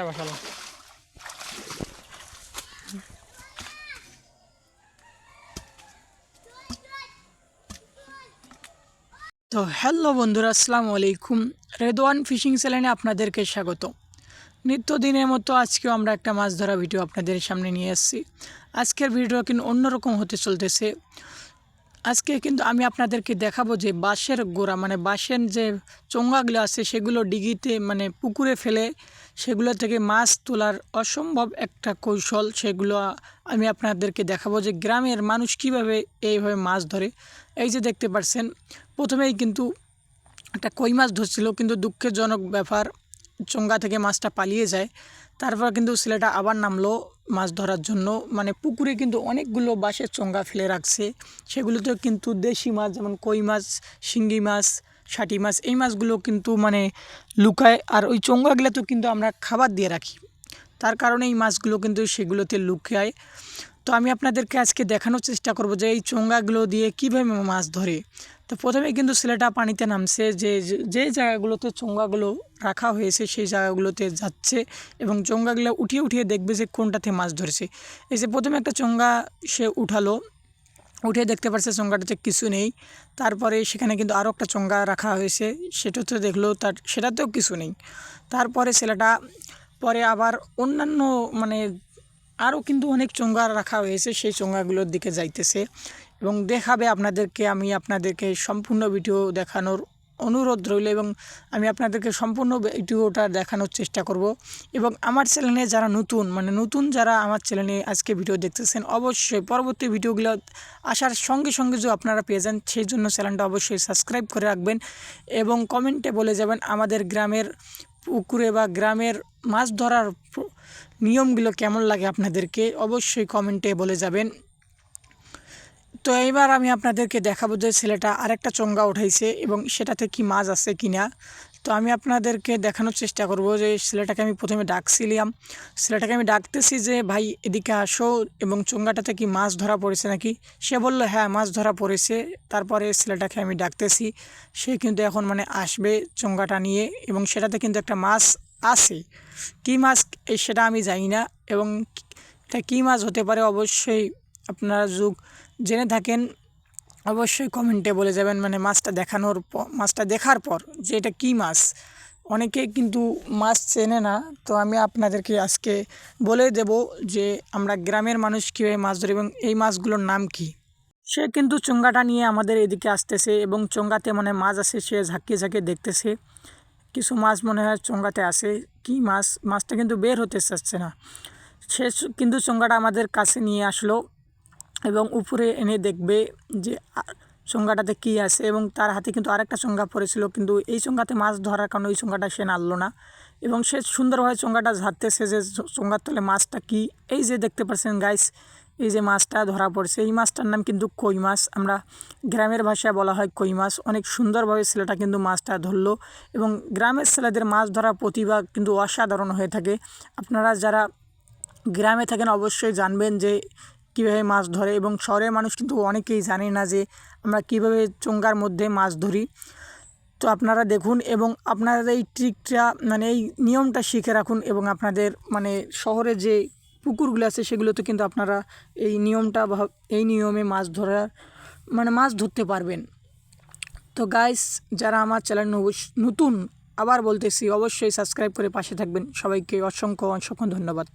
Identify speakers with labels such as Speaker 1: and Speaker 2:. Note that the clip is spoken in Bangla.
Speaker 1: বসালাম। তো হ্যালো বন্ধুরা, আসসালামু আলাইকুম। রেদওয়ান ফিশিং চ্যানেলে আপনাদেরকে স্বাগত। নিত্যদিনের মতো আজকেও আমরা একটা মাছ ধরা ভিডিও আপনাদের সামনে নিয়ে এসেছি। আজকের ভিডিও কিন্তু অন্যরকম হতে চলতেছে। আজকে কিন্তু আমি আপনাদেরকে দেখাবো যে বাঁশের গোড়া মানে বাঁশের যে চোঙাগুলো আছে সেগুলো ডিগিতে মানে পুকুরে ফেলে সেগুলো থেকে মাছ তোলার অসম্ভব একটা কৌশল, সেগুলো আমি আপনাদেরকে দেখাবো যে গ্রামের মানুষ কিভাবে এইভাবে মাছ ধরে। এই যে দেখতে পাচ্ছেন, প্রথমেই কিন্তু একটা কই মাছ ধরছিল, কিন্তু দুঃখজনক ব্যাপার, চোঙা থেকে মাছটা পালিয়ে যায়। তারপর কিন্তু ছেলেটা আবার নামলো মাছ ধরার জন্য। মানে পুকুরে কিন্তু অনেকগুলো বাঁশের চোঙা ফেলে রাখছে, সেগুলোতেও কিন্তু দেশি মাছ যেমন কই মাছ, শিঙ্গি মাছ, শাটি মাছ, এই মাছগুলো কিন্তু মানে লুকায়। আর ওই চোঙাগুলোতেও কিন্তু আমরা খাবার দিয়ে রাখি, তার কারণে এই মাছগুলো কিন্তু সেগুলোতে লুকায়। তো আমি আপনাদেরকে আজকে দেখানোর চেষ্টা করব যে এই চোঙাগুলো দিয়ে কীভাবে মাছ ধরে। তো প্রথমে কিন্তু ছেলেটা পানিতে নামছে, যে যে জায়গাগুলোতে চোঙাগুলো রাখা হয়েছে সেই জায়গাগুলোতে যাচ্ছে এবং চোঙাগুলো উঠিয়ে উঠিয়ে দেখবে যে কোনটাতে মাছ ধরেছে। এই যে প্রথমে একটা চোঙা সে উঠালো, উঠে দেখতে পাচ্ছে চোঙাটাতে কিছু নেই। তারপরে সেখানে কিন্তু আরও একটা চোঙা রাখা হয়েছে, সেটাতে দেখলো সেটাতেও কিছু নেই। তারপরে ছেলেটা পরে আবার অন্যান্য মানে আরও কিন্তু অনেক চোঙা রাখা হয়েছে, সেই চোঙাগুলোর দিকে যাইতেছে এবং দেখাবে আপনাদেরকে। আমি আপনাদেরকে সম্পূর্ণ ভিডিও দেখানোর অনুরোধ রইল এবং আমি আপনাদেরকে সম্পূর্ণ ভিডিওটা দেখানোর চেষ্টা করব। এবং আমার চ্যানেলে যারা নতুন যারা আমার চ্যানেলে আজকে ভিডিও দেখতেছেন, অবশ্যই পরবর্তী ভিডিওগুলো আসার সঙ্গে সঙ্গে যে আপনারা পেয়ে যান, সেই জন্য চ্যানেলটা অবশ্যই সাবস্ক্রাইব করে রাখবেন এবং কমেন্টে বলে যাবেন আমাদের গ্রামের পুকুরে বা গ্রামের মাছ ধরার নিয়মগুলো কেমন লাগে আপনাদেরকে, অবশ্যই কমেন্টে বলে যাবেন। তো এইবার আমি আপনাদেরকে দেখাবো যে ছেলেটা আরেকটা চোঙা উঠাইছে এবং সেটাতে কি মাছ আছে কি না। তো আমি আপনাদেরকে দেখানোর চেষ্টা করব যে ছেলেটাকে আমি প্রথমে ছেলেটাকে আমি ডাকতেছি যে ভাই এদিকে আসো এবং চোঙাটাতে কি মাছ ধরা পড়েছে নাকি। সে বলল হ্যাঁ মাছ ধরা পড়েছে। তারপরে ছেলেটাকে আমি ডাকতেছি, সে কিন্তু এখন মানে আসবে চোঙাটা নিয়ে এবং সেটাতে কিন্তু একটা মাছ আছে। কী মাছ সেটা আমি জানি না এবং এটা কী মাছ হতে পারে অবশ্যই আপনারা জেনে থাকেন অবশ্যই কমেন্টে বলে যাবেন, মানে মাছটা দেখার পর যে এটা কী মাছ। অনেকে কিন্তু মাছ চেনে না, তো আমি আপনাদেরকে আজকে বলে দেব যে আমরা গ্রামের মানুষ কীভাবে মাছ ধরি এবং এই মাছগুলোর নাম কি। সে কিন্তু চোঙাটা নিয়ে আমাদের এদিকে আসতেছে এবং চোঙাতে মানে মাছ আছে, সে ঝাঁকিয়ে ঝাঁকিয়ে দেখতেছে। কিছু মাছ মনে হয় চোঙাতে আসে, কী মাছটা কিন্তু বের হতে চাচ্ছে না। সে কিন্তু চোঙাটা আমাদের কাছে নিয়ে আসলো এবং উপরে এনে দেখবে যে চোঙাটাতে কী আছে এবং তার হাতে কিন্তু আরেকটা চোঙা পড়েছিল, কিন্তু এই চোঙাতে মাছ ধরার কারণে ওই চোঙাটা সে নাড়লো না এবং সে সুন্দরভাবে চোঙাটা ঝাড়তেছে যে চোঙার তলে মাছটা কী। এই যে দেখতে পাচ্ছেন গাইস, এই যে মাছটা ধরা পড়ছে, এই মাছটার নাম কিন্তু কই মাছ, আমরা গ্রামের ভাষায় বলা হয় কই মাছ। অনেক সুন্দরভাবে ছেলেটা কিন্তু মাছটা ধরলো এবং গ্রামের ছেলেদের মাছ ধরার প্রতিভা কিন্তু অসাধারণ হয়ে থাকে। আপনারা যারা গ্রামে থাকেন অবশ্যই জানবেন যে কীভাবে মাছ ধরে এবং শহরের মানুষ কিন্তু অনেকেই জানে না যে আমরা কীভাবে চোঙার মধ্যে মাছ ধরি। তো আপনারা দেখুন এবং আপনারা এই ট্রিকটা মানে এই নিয়মটা শিখে রাখুন এবং আপনাদের মানে শহরে যে পুকুরগুলো আছে সেগুলোতে কিন্তু আপনারা এই নিয়মে মাছ ধরতে পারবেন। তো গাইস, যারা আমার চ্যানেল নতুন, আবার বলতেছি অবশ্যই সাবস্ক্রাইব করে পাশে থাকবেন। সবাইকে অসংখ্য অসংখ্য ধন্যবাদ।